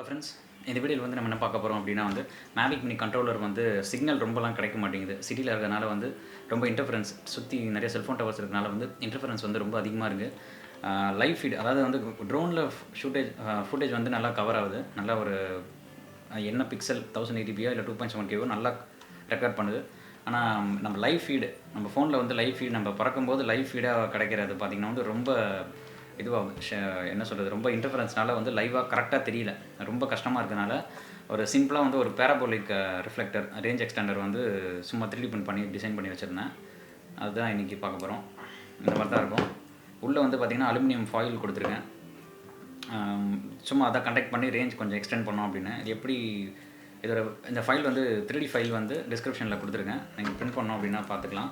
Hello friends, இந்த வீடியோவில் வந்து நம்ம என்ன பார்க்க போகிறோம் அப்படின்னா வந்து மேவிக் மினி கண்ட்ரோலர் வந்து சிக்னல் ரொம்பலாம் கிடைக்க மாட்டேங்குது. சிட்டியில் இருக்கிறனால வந்து ரொம்ப இன்டர்ஃபரன்ஸ், சுற்றி நிறைய செல்ஃபோன் டவர்ஸ் இருக்கிறனால வந்து இன்டர்ஃபரன்ஸ் வந்து ரொம்ப அதிகமாக இருக்குது. லைவ் ஃபீட், அதாவது வந்து ட்ரோனில் ஃபுட்டேஜ் வந்து நல்லா கவர் ஆகுது. நல்லா ஒரு என்ன பிக்சல் 1080p இல்லை 2.7K நல்லா ரெக்கார்ட் பண்ணுது. ஆனால் நம்ம லைவ் ஃபீடு, நம்ம ஃபோனில் வந்து லைவ் ஃபீட் நம்ம பறக்கும்போது லைவ் ஃபீடாக கிடைக்கிறது பார்த்திங்கன்னா வந்து ரொம்ப இதுவாக என்ன சொல்கிறது, ரொம்ப இன்டர்ஃபரன்ஸ்னால வந்து லைவாக கரெக்டாக தெரியல. ரொம்ப கஷ்டமாக இருக்கனால ஒரு சிம்பிளாக வந்து ஒரு பேராபோலிக் ரிஃப்ளெக்டர் ரேஞ்ச் எக்ஸ்டெண்டர் வந்து சும்மா 3D பிரிண்ட் பண்ணி டிசைன் பண்ணி வச்சுருந்தேன். அதுதான் இன்றைக்கி பார்க்க போகிறோம். இந்த மாதிரி தான் இருக்கும். உள்ளே வந்து பார்த்திங்கன்னா அலுமினியம் ஃபாயில் கொடுத்துருக்கேன். சும்மா அதை கண்டக்ட் பண்ணி ரேஞ்ச் கொஞ்சம் எக்ஸ்டெண்ட் பண்ணோம் அப்படின்னு. இது எப்படி இதோட இந்த ஃபைல் வந்து 3D ஃபைல் வந்து டிஸ்கிரிப்ஷனில் கொடுத்துருக்கேன். நீங்கள் பிரிண்ட் பண்ணோம் அப்படின்னா பார்த்துக்கலாம்.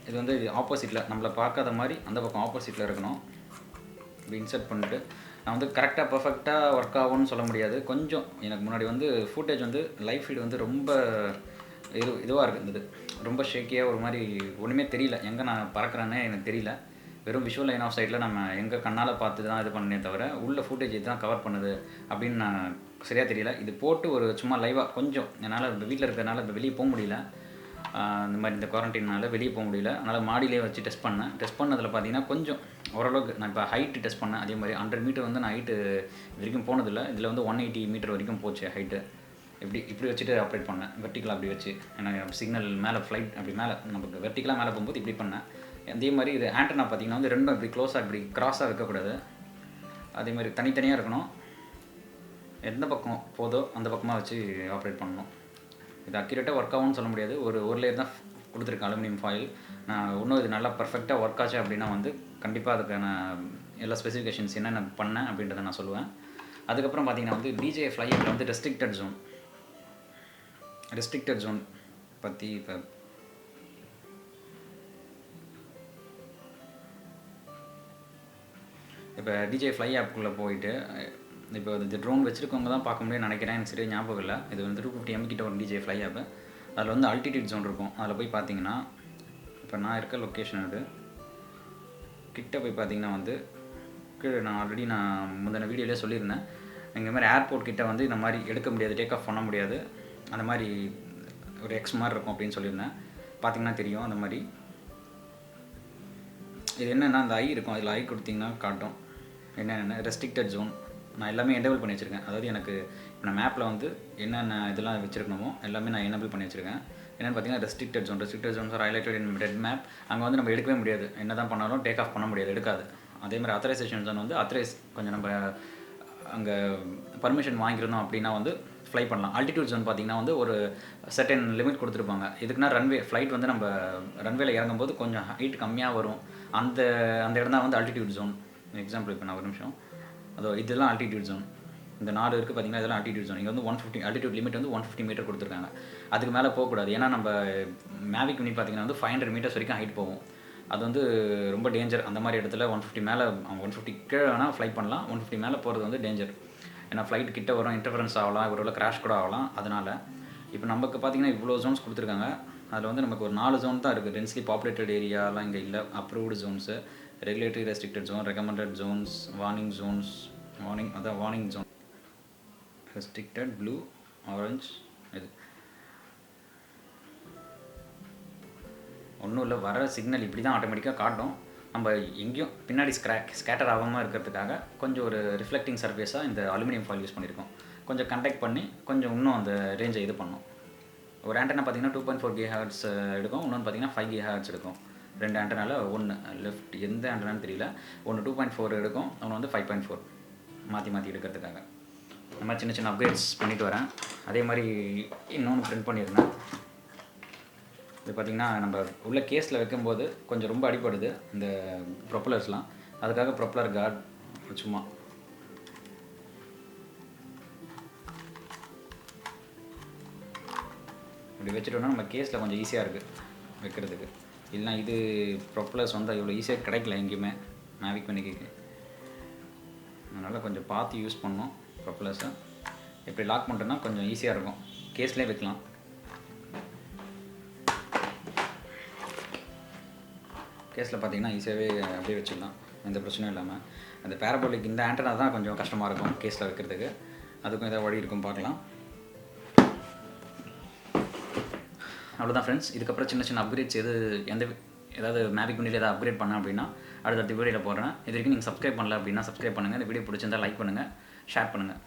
இது வந்து ஆப்போசிட்டில் நம்மளை பார்க்காத மாதிரி அந்த பக்கம் ஆப்போசிட்டில் இருக்கணும். இப்படி இன்சர்ட் பண்ணிட்டு நான் வந்து கரெக்டாக பர்ஃபெக்டாக ஒர்க் ஆகும்னு சொல்ல முடியாது. கொஞ்சம் எனக்கு முன்னாடி வந்து ஃபுட்டேஜ் வந்து லைவ் ஃபீட் வந்து ரொம்ப இதுவாக இருந்தது. ரொம்ப ஷேக்கியாக ஒரு மாதிரி ஒன்றுமே தெரியல. எங்கே நான் பறக்கிறேன்னே எனக்கு தெரியல. வெறும் விஷுவல் லைன் ஆஃப் சைட்டில் நம்ம எங்கே கண்ணால் பார்த்து தான் இது பண்ணே தவிர உள்ள ஃபுட்டேஜ் இதுதான் கவர் பண்ணுது அப்படின்னு நான் சரியாக தெரியல. இது போட்டு ஒரு சும்மா லைவாக கொஞ்சம் என்னால் இப்போ வீட்டில் இருக்கிறதுனால இப்போ வெளியே போக முடியல. இந்த மாதிரி இந்த குவாரண்டைனால் வெளியே போக முடியல. அதனால் மாடியிலே வச்சு டெஸ்ட் பண்ணதில் பார்த்தீங்கன்னா கொஞ்சம் ஓரளவுக்கு நான் இப்போ ஹைட்டு டெஸ்ட் பண்ணேன். அதே மாதிரி 100 மீட்டர் வந்து நான் ஹைட்டு இது வரைக்கும் போனதில்லை. இதில் வந்து 180 மீட்டர் வரைக்கும் போச்சு ஹைட்டு. இப்படி வச்சுட்டு ஆப்ரேட் பண்ணேன். வெர்டிக்கலாக அப்படி வச்சு, எனக்கு சிக்னல் மேலே ஃப்ளைட் அப்படி மேலே நமக்கு வெர்டிக்கலாக மேலே போகும்போது இப்படி பண்ணேன். அதே மாதிரி இது ஆண்டனா பார்த்திங்கன்னா வந்து ரெண்டும் இப்படி க்ளோஸாக இப்படி க்ராஸாக இருக்கக்கூடாது. அதே மாதிரி தனித்தனியாக இருக்கணும். எந்த பக்கம் போதோ அந்த பக்கமாக வச்சு ஆப்ரேட் பண்ணணும். இது அக்யூரேட்டாக ஒர்க் ஆகும்னு சொல்ல முடியாது. ஒரு லேயர் தான் கொடுத்துருக்கேன் அலுமினியம் ஃபாயில். நான் இன்னும் இது நல்லா பர்ஃபெக்டாக ஒர்க் ஆச்சு அப்படின்னா வந்து கண்டிப்பாக அதுக்கான எல்லா ஸ்பெசிஃபிகேஷன்ஸ் என்னென்ன பண்ணேன் அப்படின்றத நான் சொல்லுவேன். அதுக்கப்புறம் பார்த்திங்கன்னா வந்து DJI Fly App வந்து ரெஸ்ட்ரிக்டட் ஜோன் பற்றி இப்போ DJI Fly Appக்குள்ளே போயிட்டு இப்போ இந்த ட்ரோன் வச்சுருக்கவங்க தான் பார்க்க முடியும்னு நினைக்கிறேன். எனக்கு சரியாக ஞாபகம் இல்லை. இது வந்து 250 MB கிட்ட ஒரு DJI Fly App. அதில் வந்து அல்டிடியூட் ஜோன் இருக்கும். அதில் போய் பார்த்தீங்கன்னா இப்போ நான் இருக்க லொக்கேஷன் அது கிட்ட போய் பார்த்தீங்கன்னா வந்து கீழே நான் ஆல்ரெடி முந்தின வீடியோலேயே சொல்லியிருந்தேன். இந்த மாதிரி ஏர்போர்ட் கிட்ட வந்து இந்த மாதிரி எடுக்க முடியாது, டேக் ஆஃப் பண்ண முடியாது, அந்த மாதிரி ஒரு எக்ஸ் மாதிரி இருக்கும் அப்படின்னு சொல்லியிருந்தேன். பார்த்தீங்கன்னா தெரியும் அந்த மாதிரி. இது என்னென்னா அந்த ஐ இருக்கும், அதில் ஐ கொடுத்திங்கன்னா காட்டும் என்னென்ன ரெஸ்ட்ரிக்டட் ஜோன். நான் எல்லாமே எனேபிள் பண்ணி வச்சுருக்கேன். அதாவது எனக்கு இப்போ நான் மேப்பில் வந்து என்னென்ன இதெல்லாம் வச்சுருக்கணுமோ எல்லாமே நான் எனேபிள் பண்ணி வச்சுருக்கேன். என்னென்னு பார்த்தீங்கன்னா restricted zones are highlighted in red map. அங்கே வந்து நம்ம எடுக்கவே முடியாது, என்ன தான் பண்ணாலும் டேக் ஆஃப் பண்ண முடியாது, எடுக்காது. அதே மாதிரி அத்தரைசேஷன் ஜோன் வந்து கொஞ்சம் நம்ம அங்கே பர்மிஷன் வாங்கியிருந்தோம் அப்படின்னா வந்து ஃப்ளை பண்ணலாம். அல்டிடியூட் ஜோன் பார்த்திங்கன்னா வந்து ஒரு செர்டன் லிமிட் கொடுத்துருப்பாங்க. இதுக்குன்னா ஃப்ளைட் வந்து நம்ம ரன்வேல இறங்கும்போது கொஞ்சம் ஹைட் கம்மியாக வரும். அந்த இடம் தான் வந்து அல்டிடியூட் ஜோன். எக்ஸாம்பிள் இப்போ நான் ஒரு நிமிஷம், இதெல்லாம் அல்டிடியூட் ஜோன். இந்த 4 இருக்குது பார்த்திங்கன்னா, இதெல்லாம் அல்டிடியூட் ஜோன். இங்கே வந்து 150 அல்டிடியூட் லிமிட் வந்து 150 மீட்டர் கொடுத்துருக்காங்க. அதுக்கு மேலே போகக்கூடாது. ஏன்னா நம்ம மேவிக் மினி பார்த்திங்கன்னா வந்து 500 மீட்டர்ஸ் வரைக்கும் ஹைட் போகும். அது வந்து ரொம்ப டேஞ்சர். அந்த மாதிரி இடத்துல 150 மேலே 150 கீழே வேணால் ஃப்ளைட் பண்ணலாம். 150 மேலே போகிறது வந்து டேஞ்சர். ஏன்னா ஃப்ளைட் கிட்ட வரும், இன்டர்ஃபரன்ஸ் ஆகலாம், ஒரு கிராஷ் கூட ஆகலாம். அதனால் இப்போ நமக்கு பார்த்திங்கன்னா இவ்வளோ ஜோன்ஸ் கொடுத்துருக்காங்க. அதில் வந்து நமக்கு ஒரு 4 ஜோன் தான் இருக்குது. டென்ஸ்லி பாப்புலேட்டட் ஏரியாலாம் இங்கே இல்லை. Approved zones, regulatory restricted zone, recommended zones, warning zone, restricted, blue, orange. இது ஒன்றும் இல்லை, வர சிக்னல் இப்படி தான் ஆட்டோமேட்டிக்காக காட்டும். நம்ம எங்கேயும் பின்னாடி ஸ்கேட்டர் ஆகாமல் இருக்கிறதுக்காக கொஞ்சம் ஒரு ரிஃப்ளெக்டிங் சர்ஃபேஸாக இந்த அலுமினியம் ஃபாயில் யூஸ் பண்ணியிருக்கோம். கொஞ்சம் கண்டக்ட் பண்ணி கொஞ்சம் இன்னும் அந்த ரேஞ்சை இது பண்ணோம். ஒரு ஆண்டனா பார்த்திங்கன்னா 2.4 GHz எடுக்கும், இன்னொன்று பார்த்திங்கன்னா 5 GHz எடுக்கும். 2 ஆண்டனாவில் ஒன்று லெஃப்ட் எந்த ஆண்டனான்னு தெரியல. ஒன்று 2.4 எடுக்கும், ஒன்று வந்து 5.4 மாற்றி எடுக்கிறதுக்காக. இந்த மாதிரி சின்ன அப்கிரேட்ஸ் பண்ணிட்டு வரேன். அதே மாதிரி இன்னொன்று பிரிண்ட் பண்ணியிருந்தேன். இது பார்த்திங்கன்னா நம்ம உள்ள கேஸில் வைக்கும்போது கொஞ்சம் ரொம்ப அடிப்படுது இந்த ப்ரொப்பலர்ஸ்லாம். அதுக்காக ப்ரொப்பலர் கார்டு சும்மா இப்படி வச்சுட்டோம்னா நம்ம கேஸில் கொஞ்சம் ஈஸியாக இருக்குது வைக்கிறதுக்கு. இல்லைனா இது ப்ரொப்பலர்ஸ் வந்து இவ்வளோ ஈஸியாக கிடைக்கல எங்கேயுமே மேவிக் மினிக்கு. அதனால் கொஞ்சம் பார்த்து யூஸ் பண்ணோம் ப்ரொப்பலர்ஸை. எப்படி லாக் பண்ணுறோன்னா கொஞ்சம் ஈஸியாக இருக்கும். கேஸ்லேயே வைக்கலாம். கேஸில் பார்த்திங்கன்னா ஈஸியாகவே அப்படியே வச்சுக்கலாம், எந்த பிரச்சனையும் இல்லாமல். அந்த பேரபோலிக் இந்த ஆண்டனா தான் கொஞ்சம் கஷ்டமாக இருக்கும் கேஸில் வைக்கிறதுக்கு. அதுக்கும் ஏதாவது வழி இருக்கும் பார்க்கலாம். அவ்வளோதான் ஃப்ரெண்ட்ஸ். இதுக்கப்புறம் சின்ன சின்ன அப்கிரேட்ஸ் ஏதாவது மேவிக் மினியில் ஏதாவது அப்கிரேட் பண்ணேன் அப்படின்னா அடுத்த வீடியோவில் போடுறேன். இது வரைக்கும் நீங்கள் சப்ஸ்கிரைப் பண்ணல அப்படின்னா சப்ஸ்கிரைப் பண்ணுங்கள். இந்த வீடியோ பிடிச்சிருந்தால் லைக் பண்ணுங்கள், ஷேர் பண்ணுங்கள்.